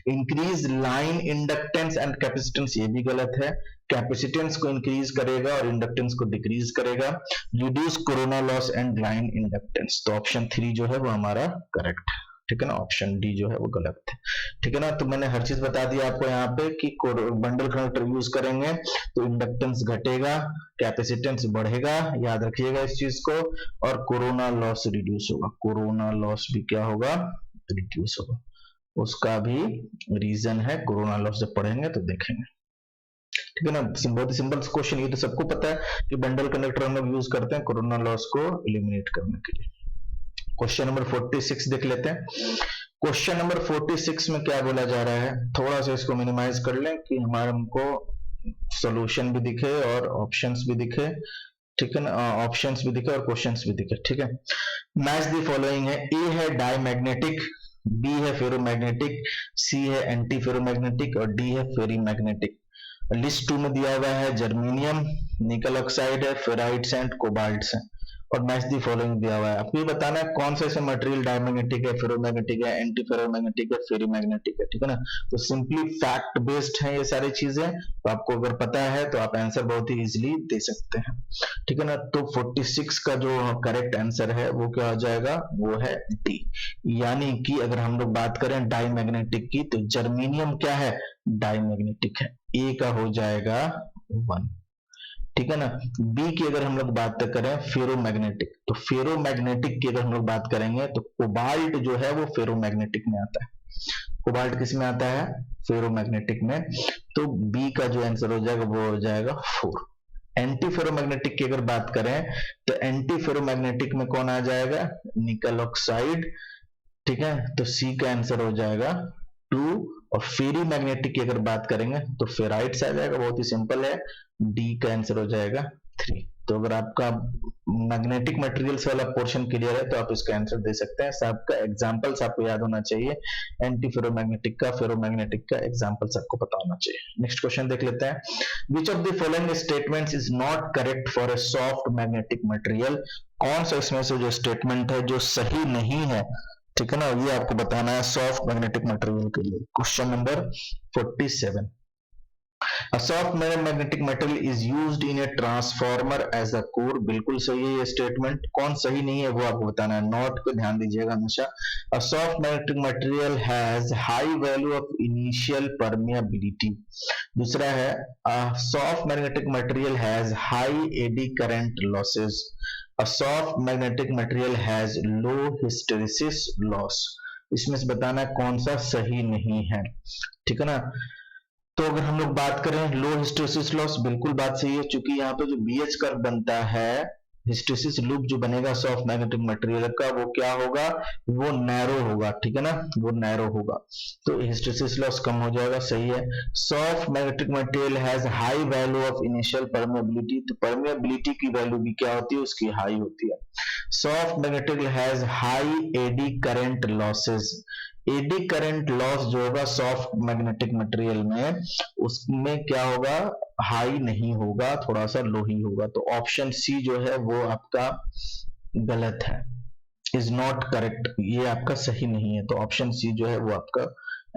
Increase line inductance and capacitance, ये भी गलत है, कैपेसिटेंस को इंक्रीज करेगा और इंडक्टेंस को डिक्रीज करेगा। Reduce corona loss and line inductance, तो ऑप्शन 3 जो है वो हमारा करेक्ट है। ठीक है ना, ऑप्शन डी जो है वो गलत है। ठीक है ना, तो मैंने हर चीज बता दिया आपको यहाँ पे कि बंडल कंडक्टर यूज करेंगे तो इंडक्टेंस घटेगा, कैपेसिटेंस बढ़ेगा, याद रखिएगा इस चीज को, और कोरोना लॉस रिड्यूस होगा, कोरोना लॉस भी क्या होगा, रिड्यूस होगा। उसका भी रीजन है, कोरोना लॉस जब पढ़ेंगे तो देखेंगे। ठीक है ना, बहुत ही सिंपल क्वेश्चन, ये तो सबको पता है कि बंडल कंडक्टर हम लोग यूज करते हैं कोरोना लॉस को एलिमिनेट करने के लिए। क्वेश्चन नंबर 46 देख लेते हैं। क्वेश्चन नंबर 46 में क्या बोला जा रहा है, थोड़ा सा इसको मिनिमाइज कर लें कि हमारे हमको सॉल्यूशन भी दिखे और ऑप्शंस भी दिखे। ठीक है ना, ऑप्शंस भी दिखे और क्वेश्चंस भी दिखे। ठीक है, मैच द फॉलोइंग है, ए है डायमैग्नेटिक, बी है फेरोमैग्नेटिक, सी है एंटी फेरोमैग्नेटिक और डी है फेरीमैग्नेटिक। लिस्ट 2 में दिया हुआ है जर्मेनियम, निकल ऑक्साइड है, फेराइट्स एंड कोबाल्ट्स है, और मैच दी फॉलोइंग दिया हुआ है। आपको ये बताना है कौन सा ऐसा मटेरियल डायमैग्नेटिक है, फेरोमैग्नेटिक है, एंटी फेरोमैग्नेटिक है, फेरीमैग्नेटिक है। ठीक है ना, तो सिंपली फैक्ट बेस्ड है ये सारी चीजें, तो आपको अगर पता है तो आप आंसर बहुत ही इजीली दे सकते हैं। ठीक है ना, तो 46 का जो करेक्ट आंसर है वो क्या हो जाएगा, वो है डी। यानी कि अगर हम लोग बात करें डायमैग्नेटिक की, तो जर्मेनियम क्या है, डायमैग्नेटिक है, ए का हो जाएगा 1। ठीक है ना, बी की अगर हम लोग बात करें फेरोमैग्नेटिक, तो फेरोमैग्नेटिक की अगर हम लोग बात करेंगे तो कोबाल्ट जो है वो फेरोमैग्नेटिक में आता है। कोबाल्ट किस में आता है, फेरोमैग्नेटिक में, तो बी का जो आंसर हो जाएगा वो हो जाएगा 4। एंटी फेरोमैग्नेटिक की अगर बात करें तो एंटी फेरोमैग्नेटिक में कौन आ जाएगा, निकल ऑक्साइड। ठीक है, तो सी का आंसर हो जाएगा 2। और फेरी मैग्नेटिक की अगर बात करेंगे तो फेराइट्स आ जाएगा, बहुत ही सिंपल है, डी का आंसर हो जाएगा 3। तो अगर आपका मैग्नेटिक मटेरियल्स वाला पोर्शन क्लियर है तो आप इसका आंसर दे सकते हैं। सबका एग्जांपल्स आपको याद होना चाहिए, एंटी फेरोमैग्नेटिक का, फेरोमैग्नेटिक का एग्जांपल्स आपको पता होना चाहिए। नेक्स्ट क्वेश्चन देख लेते हैं, which of the following statements is not correct for a soft magnetic material. कौन सा इसमें से जो स्टेटमेंट है जो सही नहीं है, ठीक है ना, ये आपको बताना है सॉफ्ट मैग्नेटिक मटेरियल के लिए। Question number 47, A soft magnetic material is used in a transformer as a core। बिल्कुल सही है ये स्टेटमेंट, कौन सही नहीं है वो आपको बताना है, नोट पे ध्यान दीजिएगा हमेशा। A soft magnetic material has high value of initial permeability। दूसरा है A soft magnetic material has high eddy current losses। A soft magnetic material has low hysteresis loss। इसमें से बताना है कौन सा सही नहीं है। ठीक है ना, तो अगर हम लोग बात करें लो हिस्टेरेसिस लॉस, बिल्कुल बात सही है, क्योंकि यहाँ पे जो BH कर्व बनता है, हिस्टेरेसिस लूप जो बनेगा सॉफ्ट मैग्नेटिक मटेरियल का, वो क्या होगा, वो नैरो होगा। ठीक है ना, वो नैरो होगा, तो हिस्टेरेसिस लॉस कम हो जाएगा, सही है। Soft magnetic material has high value of initial permeability, तो परमेबिलिटी की वैल्यू भी क्या होती है, उसकी हाई होती है। Soft magnetic has high eddy current losses, eddy current loss जो होगा सॉफ्ट मैग्नेटिक मटेरियल में, उसमें क्या होगा, हाई नहीं होगा, थोड़ा सा लो ही होगा। तो ऑप्शन सी जो है वो आपका गलत है, इज नॉट करेक्ट, ये आपका सही नहीं है। तो ऑप्शन सी जो है वो आपका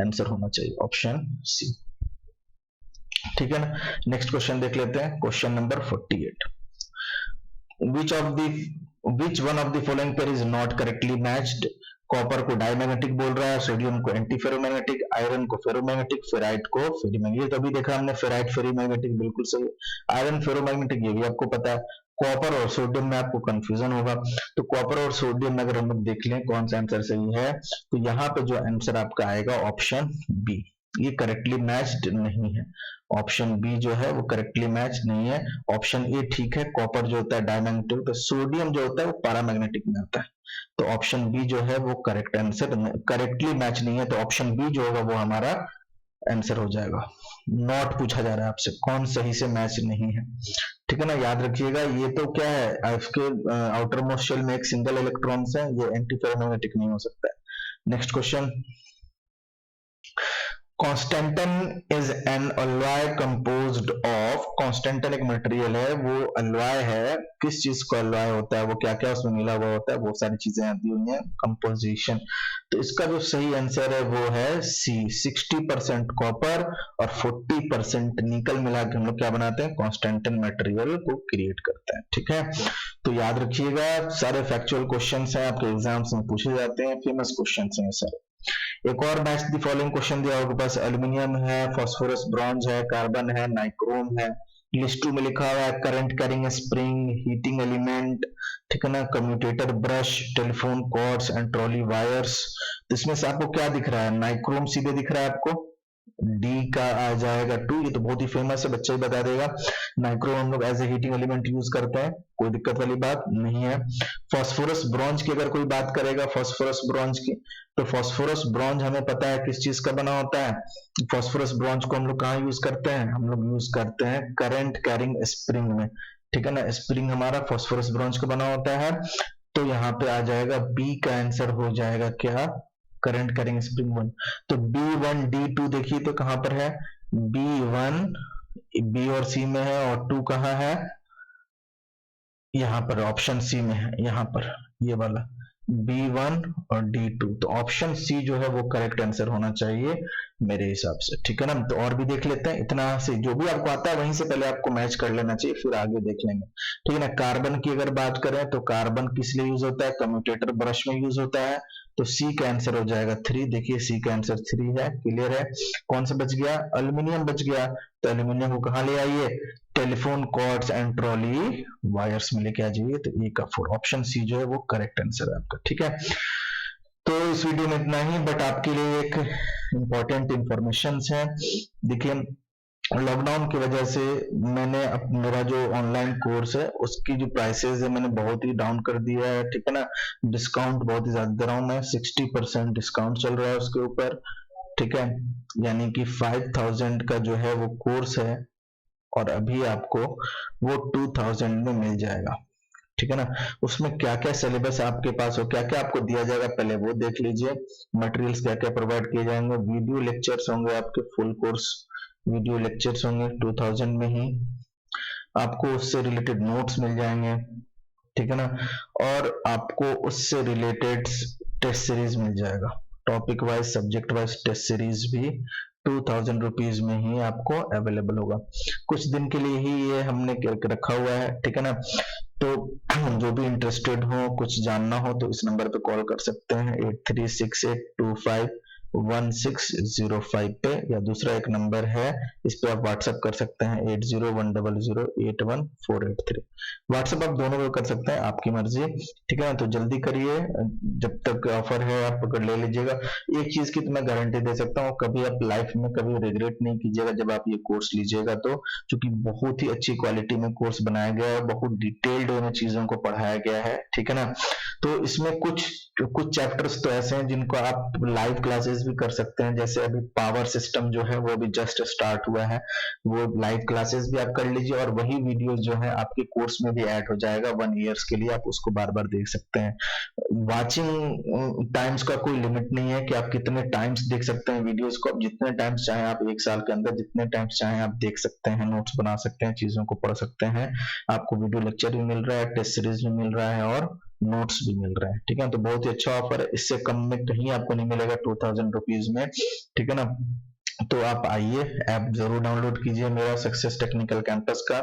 आंसर होना चाहिए, ऑप्शन सी। ठीक है ना। नेक्स्ट क्वेश्चन देख लेते हैं, question number 48। Which one of the following pair is not correctly matched. Copper को डायमैग्नेटिक बोल रहा है, सोडियम को एंटी फेरोमैग्नेटिक, आयरन को फेरोमैग्नेटिक, फेराइट को फेरीमैग्नेटिक। ये तो अभी देखा हमने, फेराइट फेरीमैग्नेटिक बिल्कुल सही, आयरन फेरोमैग्नेटिक ये भी आपको पता है। कॉपर और सोडियम में आपको कंफ्यूजन होगा, तो कॉपर और सोडियम में अगर हम लोग देख लें कौन सा आंसर सही है, तो यहाँ पे जो आंसर आपका आएगा ऑप्शन बी, ये करेक्टली मैच्ड नहीं है। ऑप्शन बी जो है वो करेक्टली मैच नहीं है। ऑप्शन ए ठीक है, कॉपर जो होता है डायमैग्नेटिक, तो सोडियम जो होता है वो पैरामैग्नेटिक में आता है। तो ऑप्शन बी जो है वो करेक्ट आंसर, करेक्टली मैच नहीं है, तो ऑप्शन बी जो होगा वो हमारा आंसर हो जाएगा। नॉट पूछा जा रहा है आपसे, कौन सही से मैच नहीं है। ठीक है ना, याद रखिएगा। ये तो क्या है, इसके आउटर मोस्ट शेल में एक सिंगल इलेक्ट्रॉन्स है, ये एंटी फेरोमैग्नेटिक नहीं हो सकता है। Next question, constantan is an alloy composed of. Constantan एक मटेरियल है, वो अलॉय है, किस चीज को अलॉय होता है, वो क्या क्या उसमें मिला हुआ होता है, वो सारी चीजें आती हुई हैं, कंपोजिशन। तो इसका जो सही आंसर है वो है सी, 60% कॉपर और 40% निकल मिला के हम लोग क्या बनाते हैं, कॉन्स्टेंटन मटेरियल को क्रिएट करते हैं। ठीक है, तो याद रखिएगा, सारे फैक्चुअल क्वेश्चंस हैं, आपके एग्जाम्स में पूछे जाते हैं, फेमस क्वेश्चंस हैं सारे। एक और मैच द फॉलोइंग क्वेश्चन दिया आपके पास, एल्यूमिनियम है, फास्फोरस ब्रॉन्ज है, कार्बन है, नाइक्रोम है। लिस्ट 2 में लिखा हुआ है current carrying spring, heating element, ठीक है ना, commutator brush, telephone cords and trolley wires. तो इसमें से आपको क्या दिख रहा है, नाइक्रोम सीधे दिख रहा है आपको, डी का आ जाएगा 2, ये तो बहुत ही फेमस है, बच्चा ही बता देगा। नाइक्रोम हम लोग as a heating element use करते हैं, कोई दिक्कत वाली बात नहीं है। फास्फोरस ब्रॉन्ज की अगर कोई बात करेगा, फास्फोरस ब्रॉन्ज की, तो फास्फोरस ब्रॉन्ज हमें पता है किस चीज का बना होता है। फास्फोरस ब्रॉन्ज को हम लोग कहाँ यूज करते हैं, हम लोग यूज करते हैं करंट कैरिंग स्प्रिंग में। ठीक है ना, स्प्रिंग हमारा फास्फोरस ब्रॉन्ज का बना होता है। तो यहाँ पे आ जाएगा बी का आंसर हो जाएगा क्या, करंट कैरिंग स्प्रिंग 1। तो B1 D2 देखिए तो कहां पर है, B1 बी और सी में है, और 2 कहां है, यहां पर ऑप्शन सी में है, यहां पर ये वाला B1 और D2। तो ऑप्शन सी जो है वो करेक्ट आंसर होना चाहिए मेरे हिसाब से। ठीक है ना, तो और भी देख लेते हैं, इतना से जो भी आपको आता है वहीं से पहले आपको मैच कर लेना चाहिए, फिर आगे देख लेंगे। ठीक है ना, कार्बन की अगर बात करें तो कार्बन किस लिए यूज होता है, कम्यूटेटर ब्रश में यूज होता है। तो सी का आंसर हो जाएगा 3, देखिए सी का आंसर 3 है, क्लियर है। कौन सा बच गया, एल्यूमिनियम बच गया, तो एल्यूमिनियम को कहां ले आइए, telephone cords and trolley wires में लेके आ जाइए। तो ए का 4, ऑप्शन सी जो है वो करेक्ट आंसर है आपका। ठीक है, तो इस वीडियो में इतना ही, बट आपके लिए एक इंपॉर्टेंट इंफॉर्मेशन है। देखिए, लॉकडाउन की वजह से मैंने मेरा जो ऑनलाइन कोर्स है उसकी जो प्राइसेस है मैंने बहुत ही डाउन कर दिया है। ठीक है ना, डिस्काउंट बहुत ही ज्यादा दे रहा हूं मैं, 60% डिस्काउंट चल रहा है उसके ऊपर। ठीक है, यानी कि 5000 का जो है वो कोर्स है, और अभी आपको वो 2000 में मिल जाएगा। ठीक है ना, उसमें क्या क्या सिलेबस आपके पास हो, क्या क्या आपको दिया जाएगा, पहले वो देख लीजिए। मटेरियल्स क्या क्या प्रोवाइड किए जाएंगे, वीडियो लेक्चर्स होंगे आपके, फुल कोर्स वीडियो लेक्चर्स होंगे 2000 में ही, आपको उससे रिलेटेड नोट्स मिल जाएंगे। ठीक है ना, और आपको उससे रिलेटेड टेस्ट सीरीज मिल जाएगा, topic wise subject wise test series भी 2000 रुपीज में ही आपको अवेलेबल होगा। कुछ दिन के लिए ही ये हमने रखा हुआ है। ठीक है ना, तो जो भी इंटरेस्टेड हो, कुछ जानना हो, तो इस नंबर पे कॉल कर सकते हैं 8368251605 पे, या दूसरा एक नंबर है इस पे आप व्हाट्सएप कर सकते हैं 8010081483। व्हाट्सएप आप दोनों पे कर सकते हैं, आपकी मर्जी। ठीक है ना, तो जल्दी करिए, जब तक ऑफर है आप पकड़ ले लीजिएगा। एक चीज की तो मैं गारंटी दे सकता हूँ, कभी आप लाइफ में कभी रिग्रेट नहीं कीजिएगा जब आप ये कोर्स लीजिएगा तो, क्योंकि बहुत ही अच्छी क्वालिटी में कोर्स बनाया गया है, बहुत डिटेल्ड में चीजों को पढ़ाया गया है। ठीक है ना, तो इसमें कुछ चैप्टर्स तो ऐसे हैं जिनको आप लाइव क्लासेस क्लासेस भी कर सकते हैं। जैसे अभी पावर सिस्टम जो है वो भी जस्ट स्टार्ट हुआ है, वो लाइव क्लासेस भी आप कर लीजिए और वही वीडियो जो है आपके कोर्स में भी ऐड हो जाएगा 1 ईयर्स के लिए, आप उसको बार बार देख सकते हैं। वॉचिंग टाइम्स का कोई लिमिट नहीं है कि आप कितने टाइम्स देख सकते हैं वीडियोस को, आप जितने टाइम्स चाहें आप 1 साल के अंदर जितने टाइम्स चाहें आप देख सकते हैं, नोट्स बना सकते हैं, चीजों को पढ़ सकते हैं। आपको वीडियो लेक्चर भी मिल रहा है, टेस्ट सीरीज भी मिल रहा है और नोट्स भी मिल रहे हैं। ठीक है, तो बहुत ही अच्छा ऑफर है, इससे कम में कहीं आपको नहीं मिलेगा 2000 रुपीज में। ठीक है ना, तो आप आइए, ऐप जरूर डाउनलोड कीजिए मेरा सक्सेस टेक्निकल कैंपस का।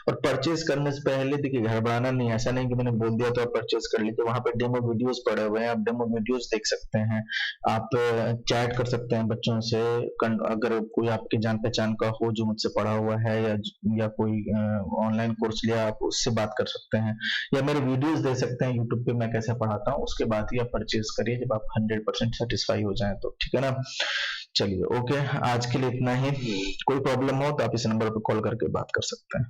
और परचेज करने से पहले देखिए घबराना नहीं, ऐसा नहीं कि मैंने बोल दिया तो आप परचेज कर लीजिए, वहां पे डेमो वीडियोस पड़े हुए हैं, आप डेमो वीडियोस देख सकते हैं, आप चैट कर सकते हैं बच्चों से, अगर कोई आपके जान पहचान का हो जो मुझसे पढ़ा हुआ है या कोई ऑनलाइन कोर्स लिया, आप उससे बात कर सकते हैं, या मेरे वीडियोस देख सकते हैं यूट्यूब पे मैं कैसे पढ़ाता हूँ, उसके बाद ही आप परचेज करिए जब आप 100% सेटिस्फाई हो जाए तो। ठीक है ना, चलिए ओके, आज के लिए इतना ही। कोई प्रॉब्लम हो तो आप इस नंबर पर कॉल करके बात कर सकते हैं।